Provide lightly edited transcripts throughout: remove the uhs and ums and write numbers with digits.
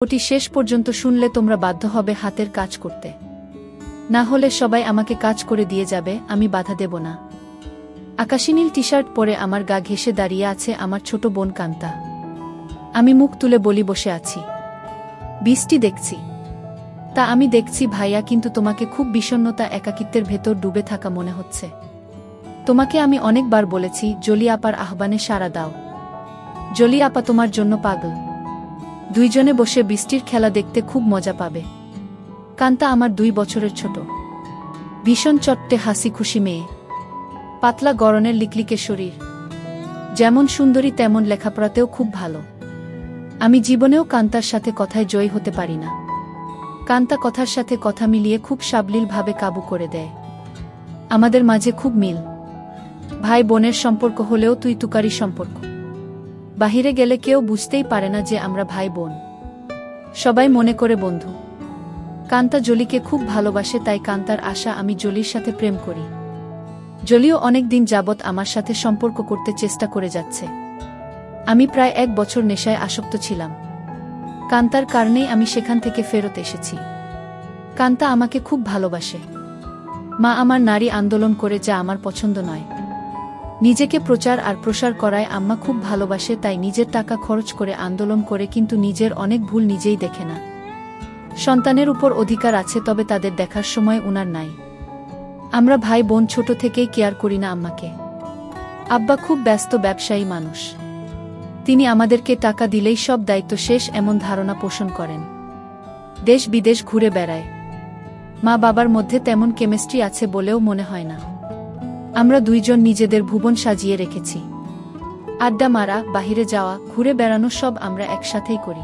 ওটি শেষ পর্যন্ত শুনলে তোমরা বাধ্য হবে হাতের কাজ করতে। না হলে সবাই আমাকে কাজ করে দিয়ে যাবে, আমি বাধা দেব না। আকাশীনীল টি-শার্ট পরে আমার গা ঘেঁষে দাঁড়িয়ে আছে আমার ছোট বোন কান্তা। আমি মুখ তুলে বলি বসে আছি, বৃষ্টি দেখছি। তা আমি দেখছি ভাইয়া, কিন্তু তোমাকে খুব বিষণ্ণতা একাকিত্বের ভেতর ডুবে থাকা মনে হচ্ছে। তোমাকে আমি অনেকবার বলেছি জলি আপার আহ্বানে সাড়া দাও। জলি আপা তোমার জন্য পাগল। দুইজনে বসে বৃষ্টির খেলা দেখতে খুব মজা পাবে। কান্তা আমার 2 বছরের ছোট, ভীষণ চট্টে হাসি খুশি মেয়ে, পাতলা গড়নের লিকলিকে শরীর, যেমন সুন্দরী তেমন লেখাপড়াতেও খুব ভালো। আমি জীবনেও কান্তার সাথে কথায় জয়ী হতে পারি না। কান্তা কথার সাথে কথা মিলিয়ে খুব সাবলীলভাবে কাবু করে দেয়। আমাদের মাঝে খুব মিল, ভাই বোনের সম্পর্ক হলেও তুই তুকারি সম্পর্ক। বাহিরে গেলে কেউ বুঝতেই পারে না যে আমরা ভাই বোন, সবাই মনে করে বন্ধু। কান্তা জলিকে খুব ভালোবাসে, তাই কান্তার আশা আমি জলির সাথে প্রেম করি। জলিও অনেক দিন যাবৎ আমার সাথে সম্পর্ক করতে চেষ্টা করে যাচ্ছে। আমি প্রায় 1 বছর নেশায় আসক্ত ছিলাম। কান্তার কারণেই আমি সেখান থেকে ফেরত এসেছি। কান্তা আমাকে খুব ভালোবাসে। মা আমার নারী আন্দোলন করে, যা আমার পছন্দ নয়। নিজেকে প্রচার আর প্রসার করায় আম্মা খুব ভালোবাসে, তাই নিজের টাকা খরচ করে আন্দোলন করে, কিন্তু নিজের অনেক ভুল নিজেই দেখে না। সন্তানের উপর অধিকার আছে, তবে তাদের দেখার সময় উনার নাই। আমরা ভাই বোন ছোট থেকেই কেয়ার করি না আম্মাকে। আব্বা খুব ব্যস্ত ব্যবসায়ী মানুষ, তিনি আমাদেরকে টাকা দিলেই সব দায়িত্ব শেষ এমন ধারণা পোষণ করেন। দেশ বিদেশ ঘুরে বেড়ায়। মা বাবার মধ্যে তেমন কেমিস্ট্রি আছে বলেও মনে হয় না। আমরা দুইজন নিজেদের ভুবন সাজিয়ে রেখেছি। আড্ডা মারা, বাহিরে যাওয়া, ঘুরে বেড়ানো সব আমরা একসাথেই করি।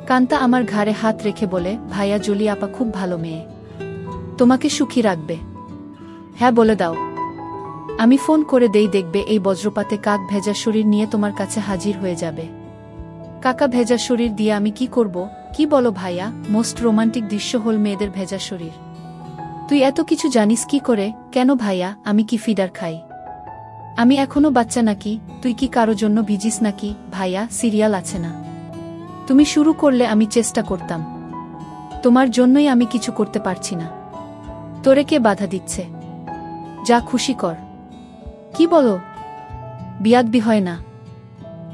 কান্তা আমার ঘাড়ে হাত রেখে বলে, ভাইয়া জলি আপা খুব ভালো মেয়ে, তোমাকে সুখী রাখবে। হ্যাঁ বলে দাও। আমি ফোন করে দেই, দেখবে এই বজ্রপাতে কাক ভেজা শরীর নিয়ে তোমার কাছে হাজির হয়ে যাবে। কাকা ভেজা শরীর দিয়ে আমি কি করব? কি বলো ভাইয়া? মোস্ট রোমান্টিক দৃশ্য হল মেয়েদের ভেজা শরীর। তুই এত কিছু জানিস কি করে? কেন ভাইয়া, আমি কি ফিডার খাই? আমি এখনো বাচ্চা নাকি? তুই কি কারো জন্য ভিজিস নাকি? ভাইয়া, সিরিয়াল আছে না, তুমি শুরু করলে আমি চেষ্টা করতাম। তোমার জন্যই আমি কিছু করতে পারছি না। তোরে কে বাধা দিচ্ছে? যা খুশি কর। কি বলো? বিয়াদবি হয় না।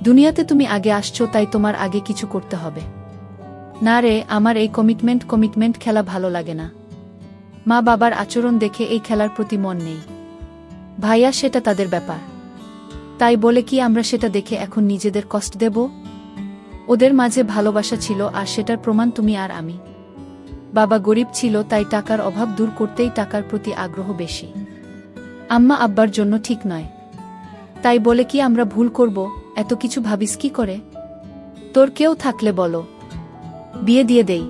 দুনিয়াতে তুমি আগে আসছো, তাই তোমার আগে কিছু করতে হবে। না রে, আমার এই কমিটমেন্ট খেলা ভালো লাগে না। মা বাবার আচরণ দেখে এই খেলার প্রতি মন নেই। ভাইয়া, সেটা তাদের ব্যাপার। তাই বলে কি আমরা সেটা দেখে এখন নিজেদের কষ্ট দেব? ওদের মাঝে ভালোবাসা ছিল, আর সেটার প্রমাণ তুমি আর আমি। বাবা গরিব ছিল, তাই টাকার অভাব দূর করতেই টাকার প্রতি আগ্রহ বেশি। আম্মা আব্বার জন্য ঠিক নয়, তাই বলে কি আমরা ভুল করব? এত কিছু ভাবিস কি করে? তোর কেউ থাকলে বলো, বিয়ে দিয়ে দেই।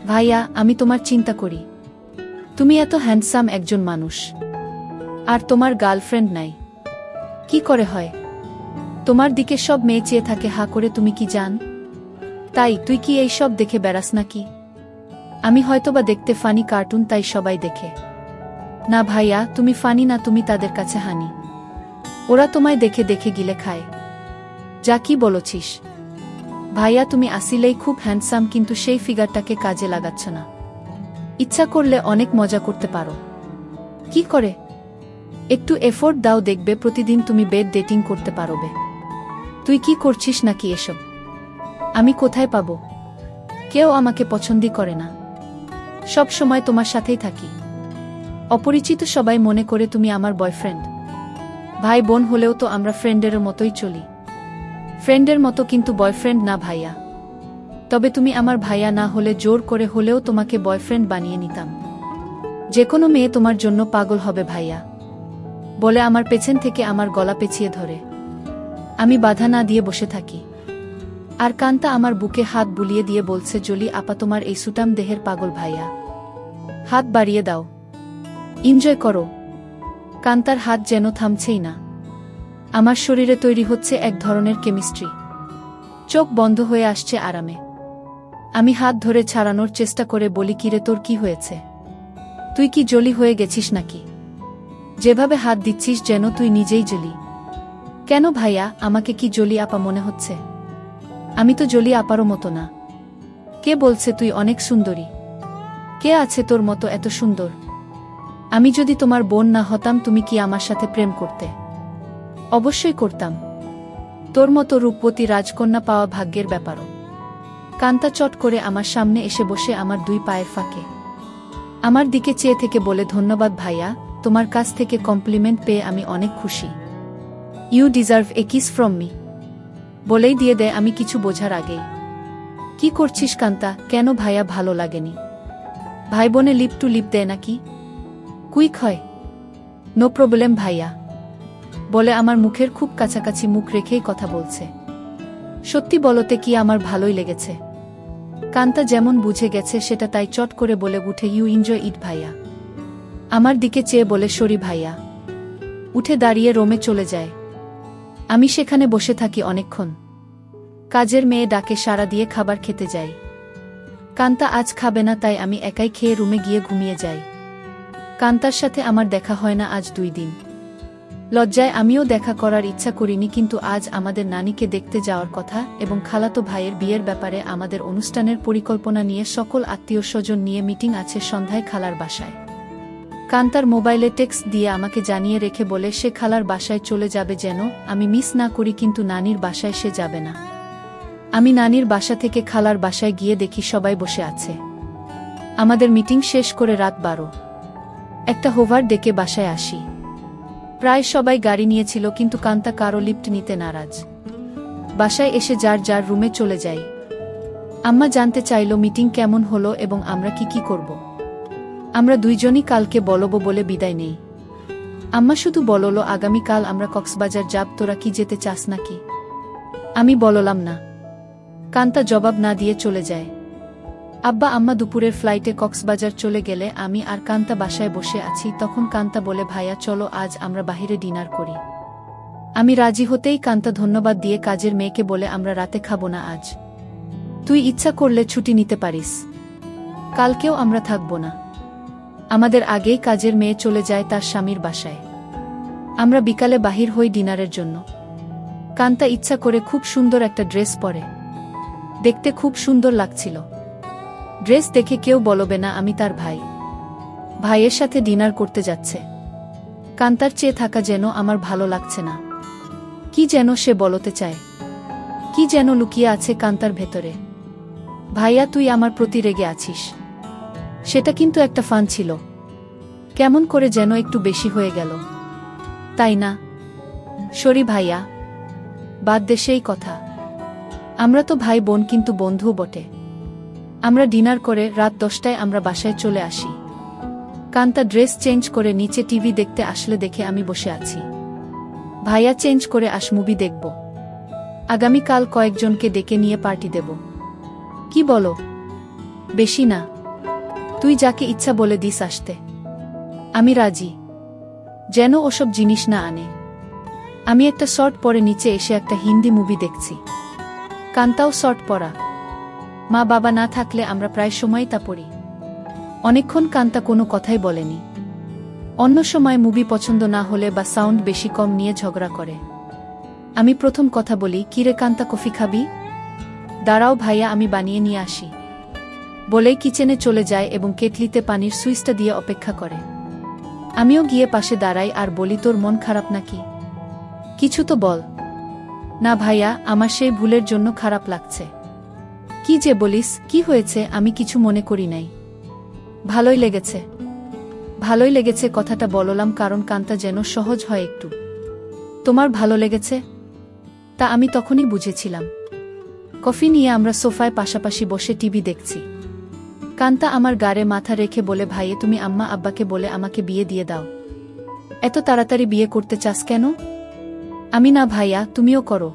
ভাইয়া, আমি তোমার চিন্তা করি। তুমি এত হ্যান্ডসাম একজন মানুষ, আর তোমার গার্লফ্রেন্ড নাই। কি করে হয়? তোমার দিকে সব মেয়ে চেয়ে থাকে হা করে, তুমি কি জান? তাই তুই কি এই সব দেখে বেড়াস নাকি? আমি হয়তোবা দেখতে ফানি কার্টুন, তাই সবাই দেখে। না ভাইয়া, তুমি ফানি না, তুমি তাদের কাছে হানি। ওরা তোমায় দেখে দেখে গিলে খায়। যা কি বলছিস? ভাইয়া, তুমি আসিলেই খুব হ্যান্ডসাম, কিন্তু সেই ফিগারটাকে কাজে লাগাচ্ছ না। ইচ্ছা করলে অনেক মজা করতে পারো। কি করে? একটু এফোর্ট দাও, দেখবে প্রতিদিন তুমি বেড ডেটিং করতে পারবে। তুই কি করছিস নাকি এসব? আমি কোথায় পাবো? কেউ আমাকে পছন্দই করে না। সব সময় তোমার সাথেই থাকি। অপরিচিত সবাই মনে করে তুমি আমার বয়ফ্রেন্ড। ভাই বোন হলেও তো আমরা ফ্রেন্ডের মতোই চলি। ফ্রেন্ডের মতো, কিন্তু বয়ফ্রেন্ড না ভাইয়া। তবে তুমি আমার ভাইয়া না হলে জোর করে হলেও তোমাকে বয়ফ্রেন্ড বানিয়ে নিতাম। যে কোনো মেয়ে তোমার জন্য পাগল হবে ভাইয়া, বলে আমার পেছন থেকে আমার গলা পেঁচিয়ে ধরে। আমি বাধা না দিয়ে বসে থাকি। আর কান্তা আমার বুকে হাত বুলিয়ে দিয়ে বলছে, জলি আপা তোমার এই সুটাম দেহের পাগল ভাইয়া। হাত বাড়িয়ে দাও, এনজয় করো। কান্তার হাত যেন থামছেই না। আমার শরীরে তৈরি হচ্ছে এক ধরনের কেমিস্ট্রি। চোখ বন্ধ হয়ে আসছে আরামে। আমি হাত ধরে ছাড়ানোর চেষ্টা করে বলি, কিরে তোর কি হয়েছে? তুই কি জলি হয়ে গেছিস নাকি? যেভাবে হাত দিচ্ছিস যেন তুই নিজেই জলি। কেন ভাইয়া, আমাকে কি জলি আপা মনে হচ্ছে? আমি তো জলি আপারও মতো না। কে বলছে তুই অনেক সুন্দরী? কে আছে তোর মতো এত সুন্দর? আমি যদি তোমার বোন না হতাম তুমি কি আমার সাথে প্রেম করতে? অবশ্যই করতাম। তোর মতো রূপবতী রাজকন্যা পাওয়া ভাগ্যের ব্যাপারও। কান্তা চট করে আমার সামনে এসে বসে আমার দুই পায়ের ফাঁকে আমার দিকে চেয়ে থেকে বলে, ধন্যবাদ ভাইয়া, তোমার কাছ থেকে কমপ্লিমেন্ট পেয়ে আমি অনেক খুশি। You deserve a kiss from me. বলেই দিয়ে দেয় আমি কিছু বোঝার আগেই। কি করছিস কান্তা? কেন ভাইয়া ভালো লাগেনি? ভাই বোনে লিপ টু লিপ দেয় নাকি? কুইক হয়। নো প্রবলেম ভাইয়া। বলে আমার মুখের খুব কাছাকাছি মুখ রেখেই কথা বলছে। সত্যি বলতে কি আমার ভালোই লেগেছে। কান্তা যেমন বুঝে গেছে সেটা তাই চট করে বলে উঠে, ইউ এনজয় ইট ভাইয়া। আমার দিকে চেয়ে বলে, সরি ভাইয়া। উঠে দাঁড়িয়ে রোমে চলে যায়। আমি সেখানে বসে থাকি অনেকক্ষণ। কাজের মেয়ে ডাকে সাড়া দিয়ে খাবার খেতে যাই। কান্তা আজ খাবে না, তাই আমি একাই খেয়ে রুমে গিয়ে ঘুমিয়ে যাই। কান্তার সাথে আমার দেখা হয় না আজ 2 দিন। লজ্জায় আমিও দেখা করার ইচ্ছা করিনি, কিন্তু আজ আমাদের নানিকে দেখতে যাওয়ার কথা এবং খালাতো ভাইয়ের বিয়ের ব্যাপারে আমাদের অনুষ্ঠানের পরিকল্পনা নিয়ে সকল আত্মীয়স্বজন নিয়ে মিটিং আছে সন্ধ্যায় খালার বাসায়। কান্তার মোবাইলে টেক্সট দিয়ে আমাকে জানিয়ে রেখে বলে সে খালার বাসায় চলে যাবে, যেন আমি মিস না করি, কিন্তু নানির বাসায় সে যাবে না। আমি নানির বাসা থেকে খালার বাসায় গিয়ে দেখি সবাই বসে আছে। আমাদের মিটিং শেষ করে রাত 12। একটা হোভার ডেকে বাসায় আসি। প্রায় সবাই গাড়ি নিয়েছিল, কিন্তু কান্তা কারো লিফট নিতে নারাজ। বাসায় এসে যার যার রুমে চলে যাই। আম্মা জানতে চাইল মিটিং কেমন হলো এবং আমরা কি করব। আমরা দুইজনই কালকে বলবো বলে বিদায় নেই। আম্মা শুধু বলল, আগামীকাল আমরা কক্সবাজার যাব, তোরা কি যেতে চাস নাকি? আমি বললাম না। কান্তা জবাব না দিয়ে চলে যায়। আব্বা আম্মা দুপুরের ফ্লাইটে কক্সবাজার চলে গেলে আমি আর কান্তা বাসায় বসে আছি। তখন কান্তা বলে, ভাইয়া চলো আজ আমরা বাহিরে ডিনার করি। আমি রাজি হতেই কান্তা ধন্যবাদ দিয়ে কাজের মেয়েকে বলে, আমরা রাতে খাবো না আজ। তুই ইচ্ছা করলে ছুটি নিতে পারিস। কালকেও আমরা থাকবো না। আমাদের আগেই কাজের মেয়ে চলে যায় তার স্বামীর বাসায়। আমরা বিকালে বাহির হই ডিনারের জন্য। কান্তা ইচ্ছা করে খুব সুন্দর একটা ড্রেস পরে। দেখতে খুব সুন্দর লাগছিল। ড্রেস দেখে কেউ বলবে না আমি তার ভাই। ভাইয়ের সাথে ডিনার করতে যাচ্ছে। কান্তার চেয়ে থাকা যেন আমার ভালো লাগছে না। কি যেন সে বলতে চায়, কি যেন লুকিয়ে আছে কান্তার ভেতরে। ভাইয়া তুই আমার প্রতি রেগে আছিস? সেটা কিন্তু একটা ফান ছিল। কেমন করে যেন একটু বেশি হয়ে গেল, তাই না? সরি ভাইয়া, বাদ দে সেই কথা। আমরা তো ভাই বোন, কিন্তু বন্ধুও বটে। আমরা ডিনার করে রাত 10টায় আমরা বাসায় চলে আসি। কান্তা ড্রেস চেঞ্জ করে নিচে টিভি দেখতে আসলে দেখে আমি বসে আছি। ভাইয়া চেঞ্জ করে মুভি দেখব। আগামীকাল কয়েকজনকে ডেকে নিয়ে পার্টি দেব। কি বলো? বেশি না, তুই যাকে ইচ্ছা বলে দিস আসতে। আমি রাজি। যেন ওসব জিনিস না আনে। আমি একটা শর্ট পরে নিচে এসে একটা হিন্দি মুভি দেখছি। কান্তাও শর্ট পরা। মা বাবা না থাকলে আমরা প্রায় সময় তা পড়ি। অনেকক্ষণ কান্তা কোনো কথাই বলেনি। অন্য সময় মুভি পছন্দ না হলে বা সাউন্ড বেশি কম নিয়ে ঝগড়া করে। আমি প্রথম কথা বলি, কিরে কান্তা কফি খাবি? দাঁড়াও ভাইয়া, আমি বানিয়ে নিয়ে আসি। বলেই কিচেনে চলে যায় এবং কেটলিতে পানির সুইচটা দিয়ে অপেক্ষা করে। আমিও গিয়ে পাশে দাঁড়াই আর বলি, তোর মন খারাপ নাকি? কিছু তো বল। না ভাইয়া, আমার সেই ভুলের জন্য খারাপ লাগছে। কি যে বলিস, কি হয়েছে? আমি কিছু মনে করি নাই। ভালোই লেগেছে। ভালোই লেগেছে কথাটা বললাম কারণ কান্তা যেন সহজ হয় একটু। তোমার ভালো লেগেছে? তা আমি তখনই বুঝেছিলাম। কফি নিয়ে আমরা সোফায় পাশাপাশি বসে টিভি দেখছি। কান্তা আমার গাড়ে মাথা রেখে বলে, ভাইয়ে তুমি আম্মা আব্বাকে বলে আমাকে বিয়ে দিয়ে দাও। এত তাড়াতাড়ি বিয়ে করতে চাস কেন? আমি না ভাইয়া, তুমিও করো।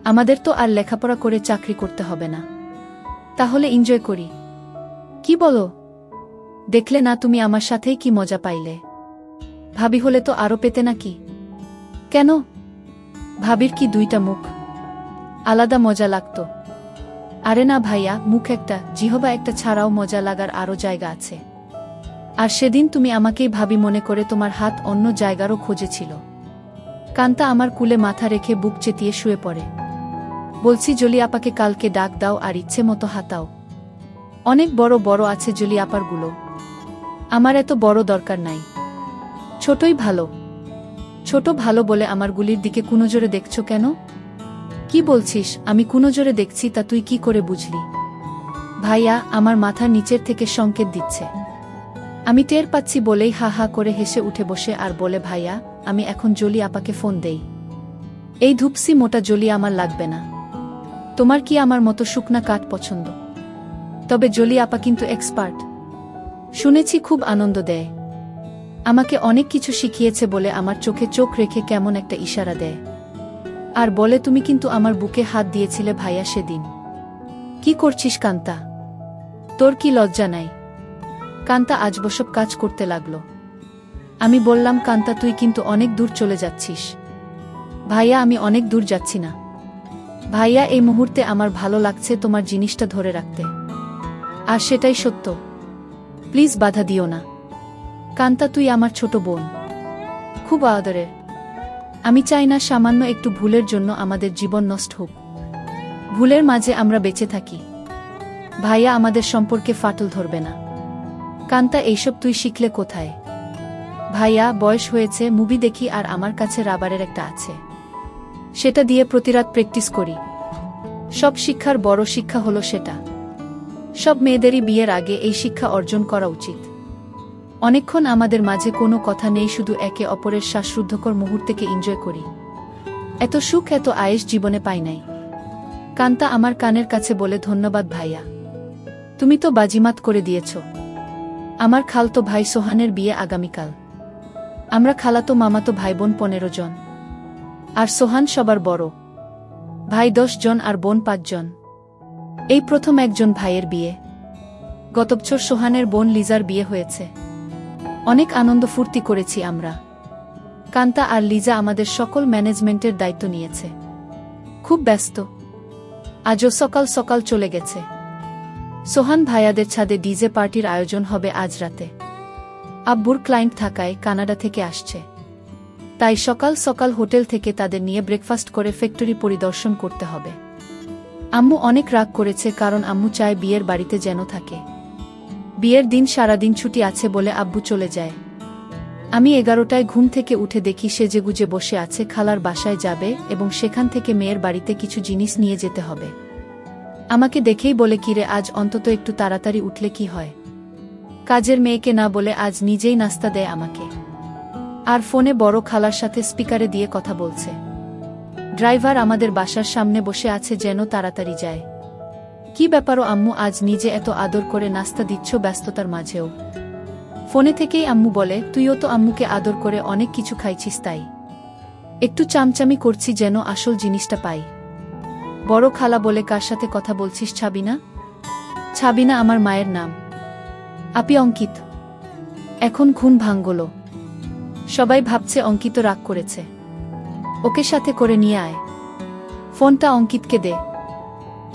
আমাদের তো আর লেখাপড়া করে চাকরি করতে হবে না। তাহলে এনজয় করি। কি বলো? দেখলে না তুমি আমার সাথেই কি মজা পাইলে। ভাবি হলে তো আরো পেতে নাকি? কেন? ভাবির কি 2টা মুখ? আলাদা মজা লাগতো। আরে না ভাইয়া, মুখ একটা, জিহবা একটা ছাড়াও মজা লাগার আরো জায়গা আছে। আর সেদিন তুমি আমাকেই ভাবি মনে করে তোমার হাত অন্য জায়গারও খোঁজেছিল। কান্তা আমার কুলে মাথা রেখে বুক চেতিয়ে শুয়ে পড়ে। বলছি জলি আপাকে কালকে ডাক দাও আর ইচ্ছে মতো হাতাও। অনেক বড় বড় আছে জলি আপারগুলো। আমার এত বড় দরকার নাই, ছোটই ভালো। ছোট ভালো বলে আমার গুলির দিকে কুনজরে দেখছো কেন? কি বলছিস? আমি কুনজরে দেখছি তা তুই কি করে বুঝলি? ভাইয়া আমার মাথার নিচের থেকে সংকেত দিচ্ছে। আমি টের পাচ্ছি বলেই হা হা করে হেসে উঠে বসে আর বলে, ভাইয়া আমি এখন জলি আপাকে ফোন দেই। এই ধূপসি মোটা জলি আমার লাগবে না। তোমার কি আমার মতো শুকনা কাঠ পছন্দ? তবে জলি আপা কিন্তু এক্সপার্ট, শুনেছি খুব আনন্দ দেয়। আমাকে অনেক কিছু শিখিয়েছে বলে আমার চোখে চোখ রেখে কেমন একটা ইশারা দেয় আর বলে, তুমি কিন্তু আমার বুকে হাত দিয়েছিলে ভাইয়া সেদিন। কি করছিস কান্তা? তোর কি লজ্জা নাই? কান্তা আজবসব কাজ করতে লাগলো। আমি বললাম, কান্তা তুই কিন্তু অনেক দূর চলে যাচ্ছিস। ভাইয়া আমি অনেক দূর যাচ্ছি না ভাইয়া, এই মুহূর্তে আমার ভালো লাগছে তোমার জিনিসটা ধরে রাখতে, আর সেটাই সত্য। প্লিজ বাধা দিও না। কান্তা তুই আমার ছোট বোন, খুব আদরের। আমি চাই না সামান্য একটু ভুলের জন্য আমাদের জীবন নষ্ট হোক। ভুলের মাঝে আমরা বেঁচে থাকি। ভাইয়া আমাদের সম্পর্কে ফাটল ধরবে না। কান্তা এইসব তুই শিখলে কোথায়? ভাইয়া বয়স হয়েছে, মুভি দেখি আর আমার কাছে রাবারের একটা আছে, সেটা দিয়ে প্রতিরাত প্র্যাকটিস করি। সব শিক্ষার বড় শিক্ষা হলো সেটা। সব মেয়েদেরই বিয়ের আগে এই শিক্ষা অর্জন করা উচিত। অনেকক্ষণ আমাদের মাঝে কোনো কথা নেই, শুধু একে অপরের শ্বাসরুদ্ধকর মুহূর্তকে এনজয় করি। এত সুখ এত আয়েশ জীবনে পাই নাই। কান্তা আমার কানের কাছে বলে, ধন্যবাদ ভাইয়া, তুমি তো বাজিমাত করে দিয়েছ। আমার খালতো ভাই সোহানের বিয়ে আগামীকাল। আমরা খালাতো মামাতো ভাই বোন 15 জন, আর সোহান সবার বড়। ভাই 10 জন আর বোন 5 জন। এই প্রথম একজন ভাইয়ের বিয়ে। গত বছর সোহানের বোন লিজার বিয়ে হয়েছে। অনেক আনন্দ ফুর্তি করেছি আমরা। কান্তা আর লিজা আমাদের সকল ম্যানেজমেন্টের দায়িত্ব নিয়েছে। খুব ব্যস্ত। আজও সকাল সকাল চলে গেছে। সোহান ভাইয়াদের ছাদে ডিজে পার্টির আয়োজন হবে আজ রাতে। আব্বুর ক্লায়েন্ট থাকায় কানাডা থেকে আসছে, তাই সকাল সকাল হোটেল থেকে তাদের নিয়ে ব্রেকফাস্ট করে ফ্যাক্টরি পরিদর্শন করতে হবে। আম্মু অনেক রাগ করেছে, কারণ আম্মু চায় বিয়ের বাড়িতে যেন থাকে। বিয়ের দিন সারাদিন ছুটি আছে বলে আব্বু চলে যায়। আমি 11টায় ঘুম থেকে উঠে দেখি সেজেগুজে বসে আছে, খালার বাসায় যাবে এবং সেখান থেকে মেয়ের বাড়িতে কিছু জিনিস নিয়ে যেতে হবে। আমাকে দেখেই বলে, কিরে আজ অন্তত একটু তাড়াতাড়ি উঠলে কি হয়? কাজের মেয়েকে না বলে আজ নিজেই নাস্তা দেয় আমাকে। আর ফোনে বড় খালার সাথে স্পিকারে দিয়ে কথা বলছে। ড্রাইভার আমাদের বাসার সামনে বসে আছে, যেন তাড়াতাড়ি যায়। কি ব্যাপারও আম্মু, আজ নিজে এত আদর করে নাস্তা দিচ্ছ ব্যস্ততার মাঝেও? ফোনে থেকেই আম্মু বলে, তুইও তো আম্মুকে আদর করে অনেক কিছু খাইছিস, তাই একটু চামচামি করছি যেন আসল জিনিসটা পাই। বড় খালা বলে, কার সাথে কথা বলছিস? ছাবিনা? ছাবিনা আমার মায়ের নাম। আপি অঙ্কিত। এখন ঘুম ভাঙল। সবাই ভাবছে অঙ্কিত রাগ করেছে। ওকে সাথে করে নিয়ে আয়। ফোনটা অঙ্কিতকে দে।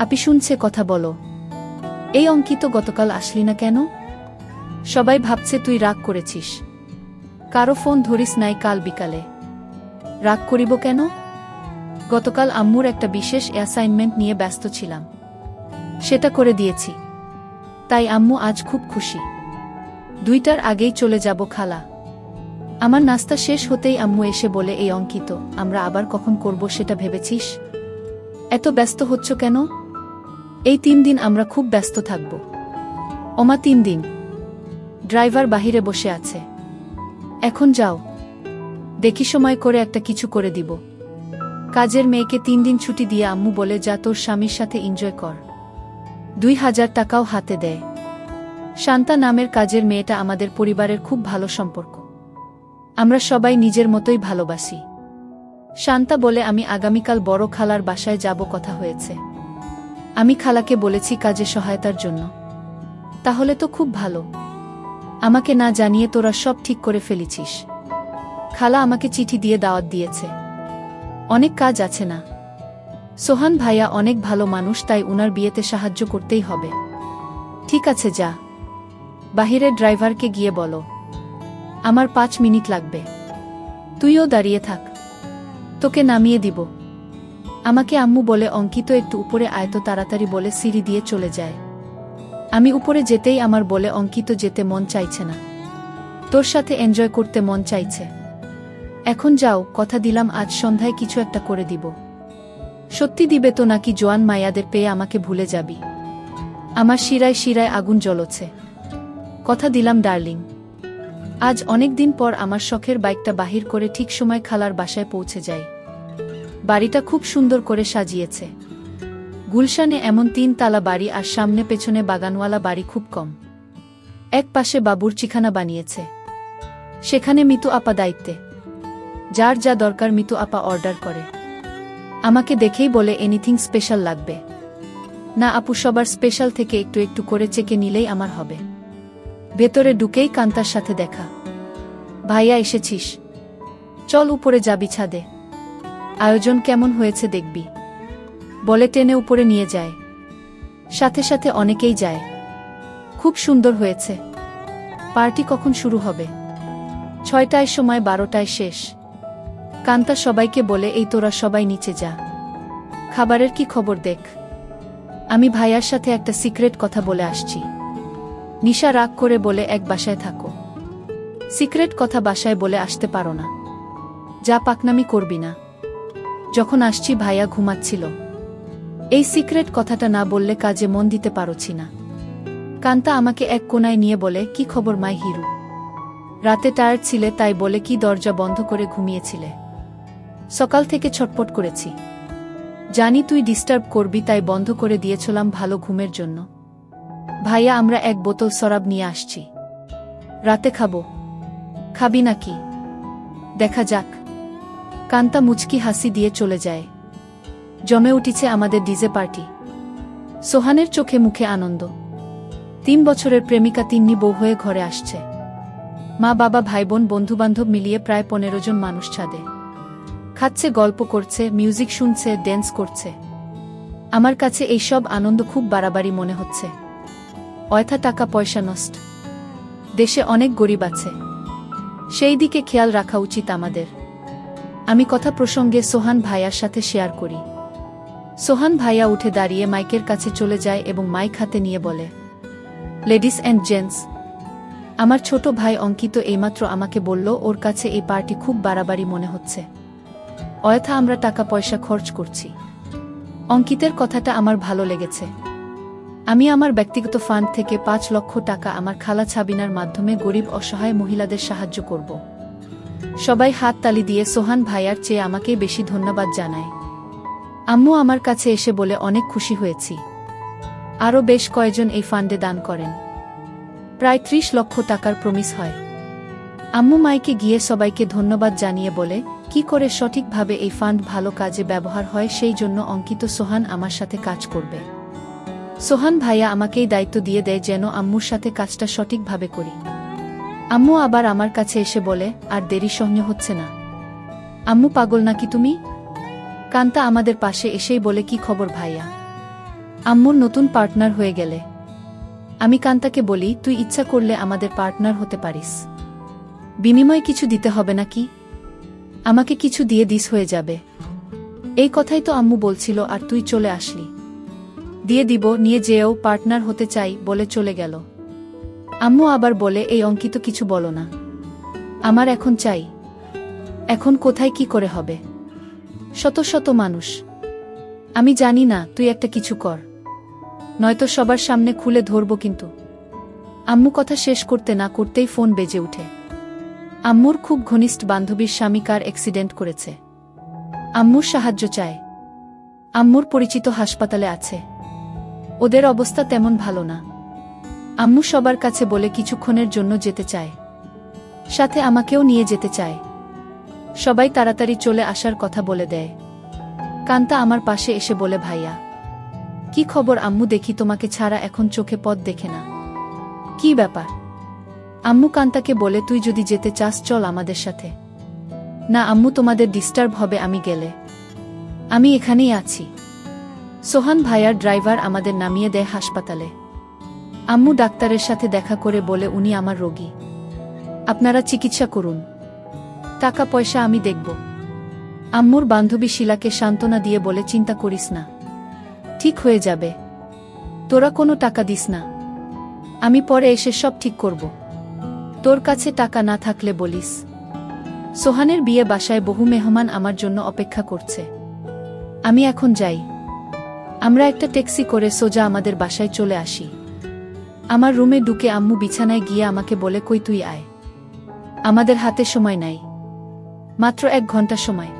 আপি শুনছে, কথা বলো। এই অঙ্কিত, গতকাল আসলি না কেন? সবাই ভাবছে তুই রাগ করেছিস। কারো ফোন ধরিস নাই কাল বিকালে? রাগ করিব কেন? গতকাল আম্মুর একটা বিশেষ অ্যাসাইনমেন্ট নিয়ে ব্যস্ত ছিলাম, সেটা করে দিয়েছি, তাই আম্মু আজ খুব খুশি। 2টার আগেই চলে যাব খালা। আমার নাস্তা শেষ হতেই আম্মু এসে বলে, এই অঙ্কিত, আমরা আবার কখন করব সেটা ভেবেছিস? এত ব্যস্ত হচ্ছ কেন? এই 3 দিন আমরা খুব ব্যস্ত থাকব। ওমা 3 দিন? ড্রাইভার বাহিরে বসে আছে। এখন যাও, দেখি সময় করে একটা কিছু করে দিব। কাজের মেয়েকে 3 দিন ছুটি দিয়ে আম্মু বলে, যা তোর স্বামীর সাথে এনজয় কর। 2000 টাকাও হাতে দেয়। শান্তা নামের কাজের মেয়েটা আমাদের পরিবারের খুব ভালো সম্পর্ক। আমরা সবাই নিজের মতোই ভালোবাসি। শান্তা বলে, আমি আগামীকাল বড় খালার বাসায় যাব, কথা হয়েছে। আমি খালাকে বলেছি কাজে সহায়তার জন্য। তাহলে তো খুব ভালো। আমাকে না জানিয়ে তোরা সব ঠিক করে ফেলেছিস। খালা আমাকে চিঠি দিয়ে দাওয়াত দিয়েছে। অনেক কাজ আছে না? সোহান ভাইয়া অনেক ভালো মানুষ, তাই উনার বিয়েতে সাহায্য করতেই হবে। ঠিক আছে, যা। বাহিরের ড্রাইভারকে গিয়ে বলো আমার 5 মিনিট লাগবে। তুইও দাঁড়িয়ে থাক, তোকে নামিয়ে দিব। আমাকে আম্মু বলে, অঙ্কিত একটু উপরে আয় তো তাড়াতাড়ি বলে সিঁড়ি দিয়ে চলে যায়। আমি উপরে যেতেই আমার বলে অঙ্কিত যেতে মন চাইছে না, তোর সাথে এনজয় করতে মন চাইছে। এখন যাও, কথা দিলাম আজ সন্ধ্যায় কিছু একটা করে দিব। সত্যি দিবে তো নাকি জোয়ান মায়াদের পেয়ে আমাকে ভুলে যাবি? আমার শিরায় শিরায় আগুন জ্বলছে। কথা দিলাম ডার্লিং। আজ অনেক দিন পর আমার শখের বাইকটা বাহির করে ঠিক সময় খালার বাসায় পৌঁছে যাই। বাড়িটা খুব সুন্দর করে সাজিয়েছে। গুলশানে এমন 3 তালা বাড়ি আর সামনে পেছনে বাগানওয়ালা বাড়ি খুব কম। এক পাশে বাবুর্চিখানা বানিয়েছে, সেখানে মিতু আপা দায়িত্বে। যার যা দরকার মিতু আপা অর্ডার করে। আমাকে দেখেই বলে এনিথিং স্পেশাল লাগবে? না আপু, সবার স্পেশাল থেকে একটু একটু করে চেকে নিলেই আমার হবে। ভেতরে ঢুকেই কান্তার সাথে দেখা। ভাইয়া এসেছিস? চল উপরে যাবি ছাদে, আয়োজন কেমন হয়েছে দেখবি। বলে টেনে উপরে নিয়ে যায়। সাথে সাথে অনেকেই যায়। খুব সুন্দর হয়েছে। পার্টি কখন শুরু হবে? 6টায় সময়, 12টায় শেষ। কান্তা সবাইকে বলে এই তোরা সবাই নিচে যা, খাবারের কি খবর দেখ। আমি ভাইয়ার সাথে একটা সিক্রেট কথা বলে আসছি। নিশা রাগ করে বলে এক বাসায় থাকো, সিক্রেট কথা বাসায় বলে আসতে পারো না। যা পাকনামি করবি না। যখন আসছি ভাইয়া ঘুমাচ্ছিল। এই সিক্রেট কথাটা না বললে কাজে মন দিতে পারছি না। কান্তা আমাকে এক কোনায় নিয়ে বলে কি খবর মাই হিরু? রাতে টায়ার্ড ছিলে তাই বলে কি দরজা বন্ধ করে ঘুমিয়েছিলে? সকাল থেকে ছটপট করেছি, জানি তুই ডিস্টার্ব করবি তাই বন্ধ করে দিয়েছিলাম ভালো ঘুমের জন্য। ভাইয়া আমরা এক বোতল শরাব নিয়ে আসছি, রাতে খাবো। খাবি নাকি? দেখা যাক। কান্তা মুচকি হাসি দিয়ে চলে যায়। জমে উঠেছে আমাদের ডিজে পার্টি। সোহানের চোখে মুখে আনন্দ। 3 বছরের প্রেমিকা তিন্নি বউ হয়ে ঘরে আসছে। মা বাবা ভাইবোন বন্ধুবান্ধব মিলিয়ে প্রায় 15 জন মানুষ ছাদে খাচ্ছে, গল্প করছে, মিউজিক শুনছে, ড্যান্স করছে। আমার কাছে এই সব আনন্দ খুব বাড়াবাড়ি মনে হচ্ছে। অয়থা টাকা পয়সা নষ্ট। দেশে অনেক গরিব আছে, সেই দিকে খেয়াল রাখা উচিত আমাদের। আমি কথা প্রসঙ্গে সোহান ভাইয়ার সাথে শেয়ার করি। সোহান ভাইয়া উঠে দাঁড়িয়ে মাইকের কাছে চলে যায় এবং মাইক হাতে নিয়ে বলে, লেডিস অ্যান্ড জেন্টস, আমার ছোট ভাই অঙ্কিত এইমাত্র আমাকে বলল ওর কাছে এই পার্টি খুব বাড়াবাড়ি মনে হচ্ছে। অয়থা আমরা টাকা পয়সা খরচ করছি। অঙ্কিতের কথাটা আমার ভালো লেগেছে। আমি আমার ব্যক্তিগত ফান্ড থেকে 5 লক্ষ টাকা আমার খালা ছাবিনার মাধ্যমে গরিব অসহায় মহিলাদের সাহায্য করব। সবাই হাত তালি দিয়ে সোহান ভাইয়ার চেয়ে আমাকেই বেশি ধন্যবাদ জানায়। আম্মু আমার কাছে এসে বলে অনেক খুশি হয়েছি। আরও বেশ কয়েকজন এই ফান্ডে দান করেন। প্রায় 30 লক্ষ টাকার প্রমিস হয়। আম্মু মাইকে গিয়ে সবাইকে ধন্যবাদ জানিয়ে বলে কি করে সঠিকভাবে এই ফান্ড ভালো কাজে ব্যবহার হয়, সেই জন্য অঙ্কিত সোহান আমার সাথে কাজ করবে। সোহান ভাইয়া আমাকেই দায়িত্ব দিয়ে দেয় যেন আম্মুর সাথে কাজটা সঠিকভাবে করি। আম্মু আবার আমার কাছে এসে বলে আর দেরি সহ্য হচ্ছে না। আম্মু পাগল নাকি তুমি? কান্তা আমাদের পাশে এসেই বলে কি খবর ভাইয়া? আম্মুর নতুন পার্টনার হয়ে গেলে। আমি কান্তাকে বলি তুই ইচ্ছা করলে আমাদের পার্টনার হতে পারিস, বিনিময়ে কিছু দিতে হবে নাকি? আমাকে কিছু দিয়ে দিস হয়ে যাবে। এই কথাই তো আম্মু বলছিল আর তুই চলে আসলি। দিয়ে দিব, নিয়ে যেও, পার্টনার হতে চাই বলে চলে গেল। আম্মু আবার বলে এই অঙ্কিত কিছু বলো না, আমার এখন চাই। এখন কোথায় কি করে হবে? শত শত মানুষ। আমি জানি না, তুই একটা কিছু কর, নয়তো সবার সামনে খুলে ধরব কিন্তু। আম্মু কথা শেষ করতে না করতেই ফোন বেজে উঠে। আম্মুর খুব ঘনিষ্ঠ বান্ধবীর স্বামী কার অ্যাক্সিডেন্ট করেছে। আম্মুর সাহায্য চায়। আম্মুর পরিচিত হাসপাতালে আছে। ওদের অবস্থা তেমন ভালো না। আম্মু সবার কাছে বলে কিছুক্ষণের জন্য যেতে চায়, সাথে আমাকেও নিয়ে যেতে চায়। সবাই তাড়াতাড়ি চলে আসার কথা বলে দেয়। কান্তা আমার পাশে এসে বলে ভাইয়া কি খবর? আম্মু দেখি তোমাকে ছাড়া এখন চোখে পথ দেখে না। কি ব্যাপার? আম্মু কান্তাকে বলে তুই যদি যেতে চাস চল আমাদের সাথে। না আম্মু, তোমাদের ডিস্টার্ব হবে আমি গেলে। আমি এখানেই আছি। সোহান ভাইয়ার ড্রাইভার আমাদের নামিয়ে দেয় হাসপাতালে। আম্মু ডাক্তারের সাথে দেখা করে বলে উনি আমার রোগী, আপনারা চিকিৎসা করুন, টাকা পয়সা আমি দেখব। আম্মুর বান্ধবী শিলাকে সান্ত্বনা দিয়ে বলে চিন্তা করিস না, ঠিক হয়ে যাবে, তোরা কোনো টাকা দিস না। আমি পরে এসে সব ঠিক করব। তোর কাছে টাকা না থাকলে বলিস। সোহানের বিয়ে বাসায় বহু মেহমান আমার জন্য অপেক্ষা করছে। আমি এখন যাই। আমরা একটা ট্যাক্সি করে সোজা আমাদের বাসায় চলে আসি। আমার রুমে ঢুকে আম্মু বিছানায় গিয়ে আমাকে বলে, কই তুই আয়, আমাদের হাতে সময় নাই, মাত্র 1 ঘন্টা সময়।